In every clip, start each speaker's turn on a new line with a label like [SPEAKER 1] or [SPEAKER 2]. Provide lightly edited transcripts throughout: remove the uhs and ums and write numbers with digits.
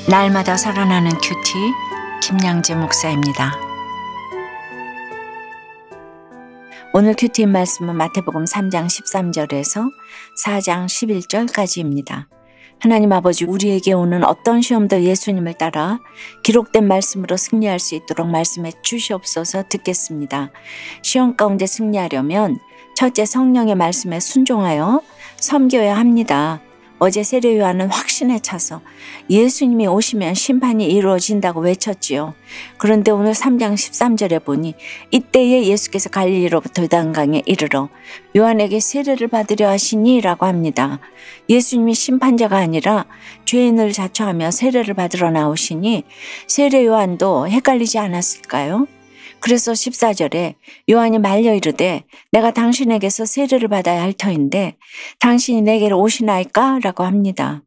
[SPEAKER 1] 날마다 살아나는 큐티 김양재 목사입니다. 오늘 큐티 말씀은 마태복음 3장 13절에서 4장 11절까지입니다. 하나님 아버지, 우리에게 오는 어떤 시험도 예수님을 따라 기록된 말씀으로 승리할 수 있도록 말씀해 주시옵소서. 듣겠습니다. 시험 가운데 승리하려면 첫째, 성령의 말씀에 순종하여 섬겨야 합니다. 어제 세례 요한은 확신에 차서 예수님이 오시면 심판이 이루어진다고 외쳤지요. 그런데 오늘 3장 13절에 보니 이때에 예수께서 갈릴리로부터 요단강에 이르러 요한에게 세례를 받으려 하시니 라고 합니다. 예수님이 심판자가 아니라 죄인을 자처하며 세례를 받으러 나오시니 세례 요한도 헷갈리지 않았을까요? 그래서 14절에 요한이 말려 이르되 내가 당신에게서 세례를 받아야 할 터인데 당신이 내게로 오시나이까? 라고 합니다.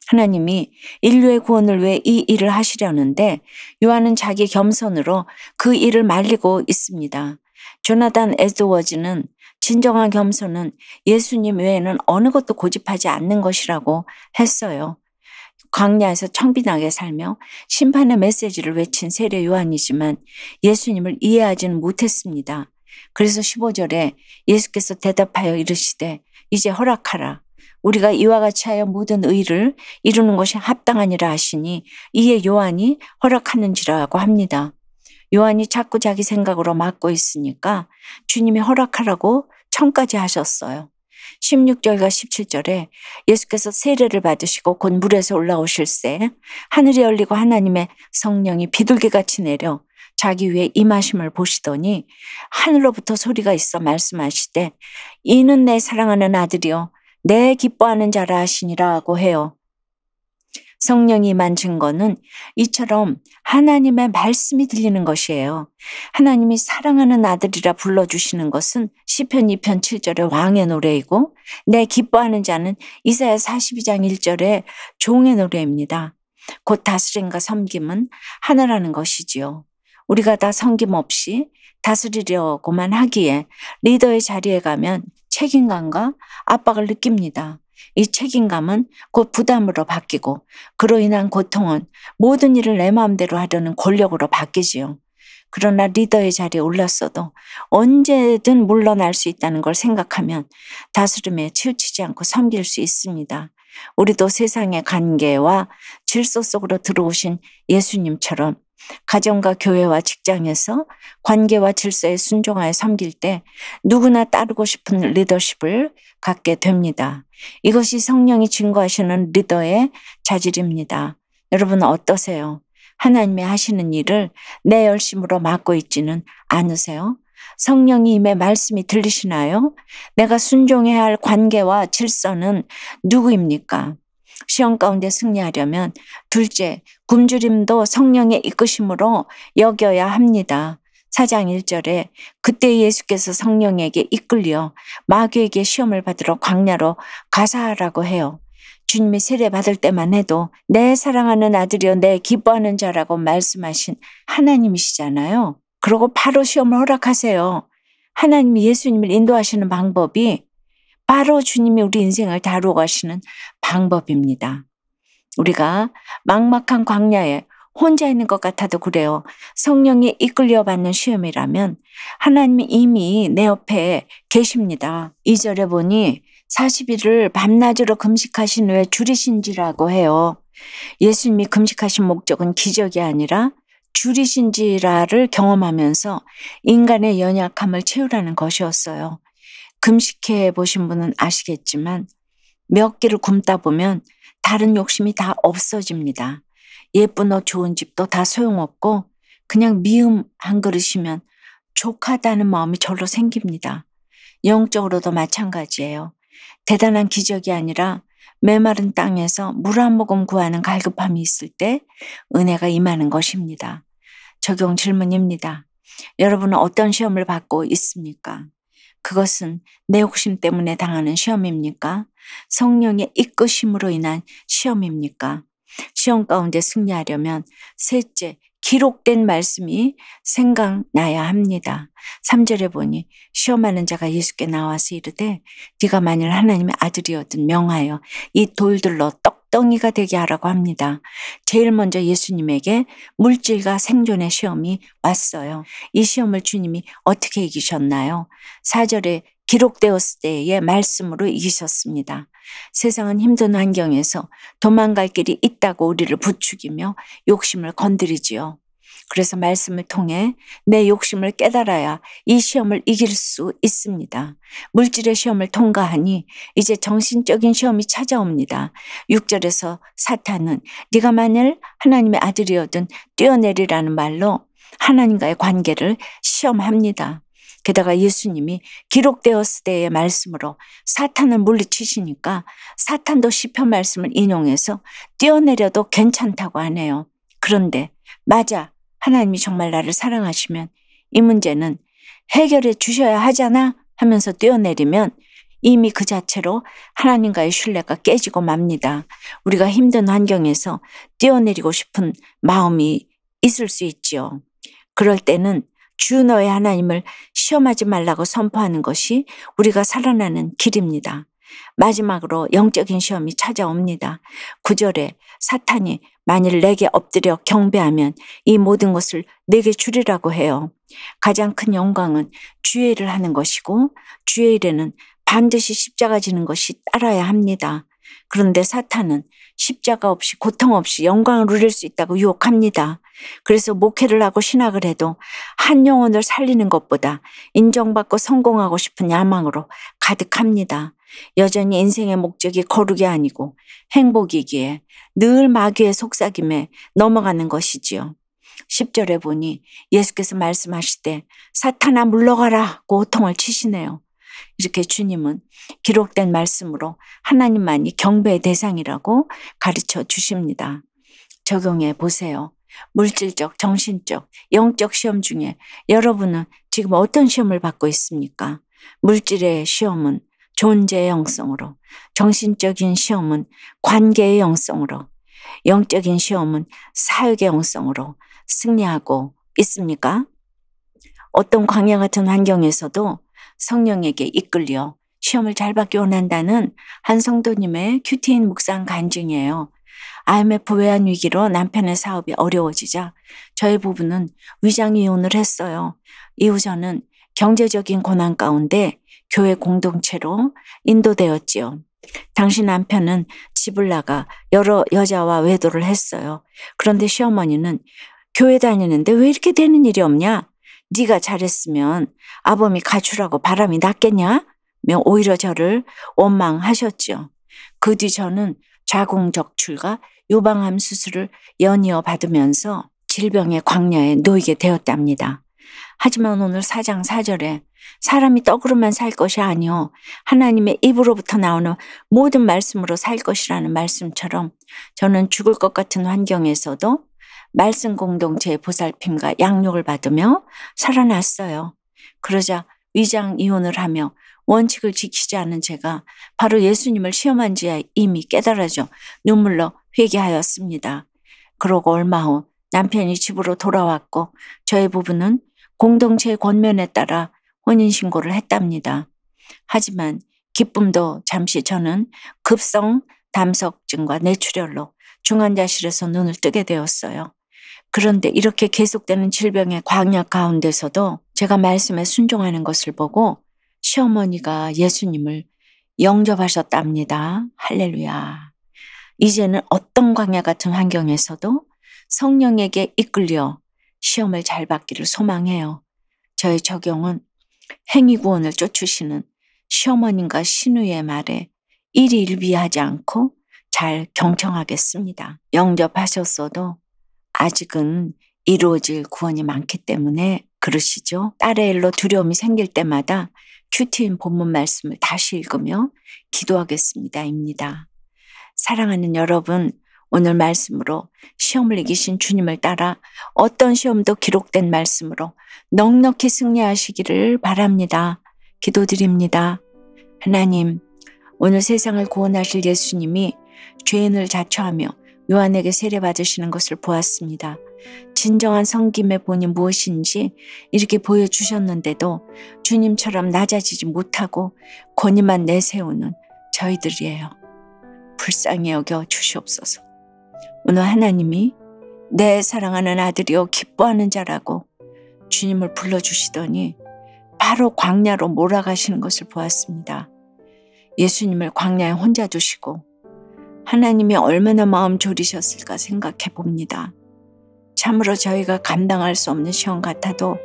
[SPEAKER 1] 하나님이 인류의 구원을 위해 이 일을 하시려는데 요한은 자기 겸손으로 그 일을 말리고 있습니다. 조나단 에드워즈는 진정한 겸손은 예수님 외에는 어느 것도 고집하지 않는 것이라고 했어요. 광야에서 청빈하게 살며 심판의 메시지를 외친 세례 요한이지만 예수님을 이해하지는 못했습니다. 그래서 15절에 예수께서 대답하여 이르시되 이제 허락하라. 우리가 이와 같이 하여 모든 의를 이루는 것이 합당하니라 하시니 이에 요한이 허락하는지라고 합니다. 요한이 자꾸 자기 생각으로 막고 있으니까 주님이 허락하라고 청까지 하셨어요. 16절과 17절에 예수께서 세례를 받으시고 곧 물에서 올라오실새 하늘이 열리고 하나님의 성령이 비둘기같이 내려 자기 위에 임하심을 보시더니 하늘로부터 소리가 있어 말씀하시되 이는 내 사랑하는 아들이요 내 기뻐하는 자라 하시니라고 해요. 성령이 임한 증거는 이처럼 하나님의 말씀이 들리는 것이에요. 하나님이 사랑하는 아들이라 불러주시는 것은 시편 2편 7절의 왕의 노래이고 내 기뻐하는 자는 이사야 42장 1절의 종의 노래입니다. 곧 다스림과 섬김은 하나라는 것이지요. 우리가 다 섬김 없이 다스리려고만 하기에 리더의 자리에 가면 책임감과 압박을 느낍니다. 이 책임감은 곧 부담으로 바뀌고 그로 인한 고통은 모든 일을 내 마음대로 하려는 권력으로 바뀌지요. 그러나 리더의 자리에 올랐어도 언제든 물러날 수 있다는 걸 생각하면 다스림에 치우치지 않고 섬길 수 있습니다. 우리도 세상의 관계와 질서 속으로 들어오신 예수님처럼 가정과 교회와 직장에서 관계와 질서에 순종하여 섬길 때 누구나 따르고 싶은 리더십을 갖게 됩니다. 이것이 성령이 증거하시는 리더의 자질입니다. 여러분 어떠세요? 하나님이 하시는 일을 내 열심으로 맡고 있지는 않으세요? 성령이 임해 말씀이 들리시나요? 내가 순종해야 할 관계와 질서는 누구입니까? 시험 가운데 승리하려면 둘째, 굶주림도 성령의 이끄심으로 여겨야 합니다. 4장 1절에 그때 예수께서 성령에게 이끌려 마귀에게 시험을 받으러 광야로 가사라고 해요. 주님이 세례 받을 때만 해도 내 사랑하는 아들이여 내 기뻐하는 자라고 말씀하신 하나님이시잖아요. 그러고 바로 시험을 허락하세요. 하나님이 예수님을 인도하시는 방법이 바로 주님이 우리 인생을 다루어 가시는 방법입니다. 우리가 막막한 광야에 혼자 있는 것 같아도 그래요. 성령이 이끌려 받는 시험이라면 하나님이 이미 내 옆에 계십니다. 2절에 보니 40일을 밤낮으로 금식하신 후에 줄이신지라고 해요. 예수님이 금식하신 목적은 기적이 아니라 줄이신지라를 경험하면서 인간의 연약함을 채우라는 것이었어요. 금식해 보신 분은 아시겠지만 몇 끼를 굶다 보면 다른 욕심이 다 없어집니다. 예쁜 옷 좋은 집도 다 소용없고 그냥 미음 한 그릇이면 족하다는 마음이 절로 생깁니다. 영적으로도 마찬가지예요. 대단한 기적이 아니라 메마른 땅에서 물 한 모금 구하는 갈급함이 있을 때 은혜가 임하는 것입니다. 적용 질문입니다. 여러분은 어떤 시험을 받고 있습니까? 그것은 내 욕심 때문에 당하는 시험입니까? 성령의 이끄심으로 인한 시험입니까? 시험 가운데 승리하려면 셋째, 기록된 말씀이 생각나야 합니다. 3절에 보니 시험하는 자가 예수께 나와서 이르되 네가 만일 하나님의 아들이었든 명하여 이 돌들로 떡 떡덩이가 되게 하라고 합니다. 제일 먼저 예수님에게 물질과 생존의 시험이 왔어요. 이 시험을 주님이 어떻게 이기셨나요? 4절에 기록되었을 때의 말씀으로 이기셨습니다. 세상은 힘든 환경에서 도망갈 길이 있다고 우리를 부추기며 욕심을 건드리지요. 그래서 말씀을 통해 내 욕심을 깨달아야 이 시험을 이길 수 있습니다. 물질의 시험을 통과하니 이제 정신적인 시험이 찾아옵니다. 6절에서 사탄은 네가 만일 하나님의 아들이어든 뛰어내리라는 말로 하나님과의 관계를 시험합니다. 게다가 예수님이 기록되었을 때의 말씀으로 사탄을 물리치시니까 사탄도 시편 말씀을 인용해서 뛰어내려도 괜찮다고 하네요. 그런데 맞아. 하나님이 정말 나를 사랑하시면 이 문제는 해결해 주셔야 하잖아 하면서 뛰어내리면 이미 그 자체로 하나님과의 신뢰가 깨지고 맙니다. 우리가 힘든 환경에서 뛰어내리고 싶은 마음이 있을 수 있지요. 그럴 때는 주 너의 하나님을 시험하지 말라고 선포하는 것이 우리가 살아나는 길입니다. 마지막으로 영적인 시험이 찾아옵니다. 9절에 사탄이 만일 내게 엎드려 경배하면 이 모든 것을 내게 주리라고 해요. 가장 큰 영광은 주의 일을 하는 것이고 주의 일에는 반드시 십자가 지는 것이 따라야 합니다. 그런데 사탄은 십자가 없이 고통 없이 영광을 누릴 수 있다고 유혹합니다. 그래서 목회를 하고 신학을 해도 한 영혼을 살리는 것보다 인정받고 성공하고 싶은 야망으로 가득합니다. 여전히 인생의 목적이 거룩이 아니고 행복이기에 늘 마귀의 속삭임에 넘어가는 것이지요. 10절에 보니 예수께서 말씀하시되 사탄아 물러가라 고통을 치시네요. 이렇게 주님은 기록된 말씀으로 하나님만이 경배의 대상이라고 가르쳐 주십니다. 적용해 보세요. 물질적, 정신적, 영적 시험 중에 여러분은 지금 어떤 시험을 받고 있습니까? 물질의 시험은 존재의 영성으로, 정신적인 시험은 관계의 영성으로, 영적인 시험은 사역의 영성으로 승리하고 있습니까? 어떤 광야 같은 환경에서도 성령에게 이끌려 시험을 잘 받기 원한다는 한 성도님의 큐티인 묵상 간증이에요. IMF 외환 위기로 남편의 사업이 어려워지자 저희 부부는 위장 이혼을 했어요. 이후 저는 경제적인 고난 가운데 교회 공동체로 인도되었지요. 당시 남편은 집을 나가 여러 여자와 외도를 했어요. 그런데 시어머니는 교회 다니는데 왜 이렇게 되는 일이 없냐? 네가 잘했으면 아범이 가출하고 바람이 났겠냐? 며 오히려 저를 원망하셨지요. 그 뒤 저는 자궁적출과 유방암 수술을 연이어 받으면서 질병의 광야에 놓이게 되었답니다. 하지만 오늘 4장 4절에 사람이 떡으로만 살 것이 아니요 하나님의 입으로부터 나오는 모든 말씀으로 살 것이라는 말씀처럼 저는 죽을 것 같은 환경에서도 말씀 공동체의 보살핌과 양육을 받으며 살아났어요. 그러자 위장 이혼을 하며 원칙을 지키지 않은 제가 바로 예수님을 시험한 지에 이미 깨달아져 눈물로 회개하였습니다. 그러고 얼마 후 남편이 집으로 돌아왔고 저희 부부는 공동체의 권면에 따라 혼인신고를 했답니다. 하지만 기쁨도 잠시 저는 급성 담석증과 뇌출혈로 중환자실에서 눈을 뜨게 되었어요. 그런데 이렇게 계속되는 질병의 광야 가운데서도 제가 말씀에 순종하는 것을 보고 시어머니가 예수님을 영접하셨답니다. 할렐루야. 이제는 어떤 광야 같은 환경에서도 성령에게 이끌려 시험을 잘 받기를 소망해요. 저의 적용은 행위구원을 쫓으시는 시어머님과 신우의 말에 일희일비하지 않고 잘 경청하겠습니다. 영접하셨어도 아직은 이루어질 구원이 많기 때문에 그러시죠. 딸의 일로 두려움이 생길 때마다 큐티인 본문 말씀을 다시 읽으며 기도하겠습니다. 입니다. 사랑하는 여러분, 오늘 말씀으로 시험을 이기신 주님을 따라 어떤 시험도 기록된 말씀으로 넉넉히 승리하시기를 바랍니다. 기도드립니다. 하나님, 오늘 세상을 구원하실 예수님이 죄인을 자처하며 요한에게 세례받으시는 것을 보았습니다. 진정한 섬김의 본이 무엇인지 이렇게 보여주셨는데도 주님처럼 낮아지지 못하고 권위만 내세우는 저희들이에요. 불쌍히 여겨 주시옵소서. 오늘 하나님이 내 사랑하는 아들이요 기뻐하는 자라고 주님을 불러주시더니 바로 광야로 몰아가시는 것을 보았습니다. 예수님을 광야에 혼자 두시고 하나님이 얼마나 마음 졸이셨을까 생각해 봅니다. 참으로 저희가 감당할 수 없는 시험 같아도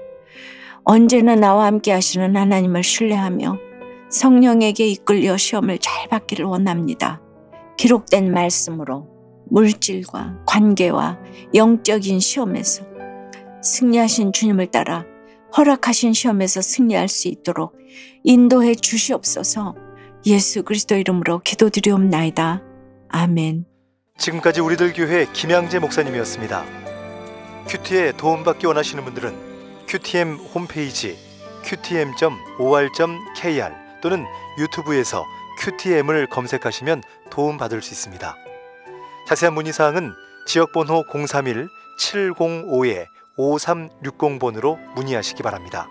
[SPEAKER 1] 언제나 나와 함께 하시는 하나님을 신뢰하며 성령에게 이끌려 시험을 잘 받기를 원합니다. 기록된 말씀으로 물질과 관계와 영적인 시험에서 승리하신 주님을 따라 허락하신 시험에서 승리할 수 있도록 인도해 주시옵소서. 예수 그리스도 이름으로 기도드리옵나이다. 아멘.
[SPEAKER 2] 지금까지 우리들 교회 김양재 목사님이었습니다. 큐티에 도움받기 원하시는 분들은 QTM 홈페이지 qtm.or.kr 또는 유튜브에서 QTM을 검색하시면 도움받을 수 있습니다. 자세한 문의사항은 지역번호 031-705-5360번으로 문의하시기 바랍니다.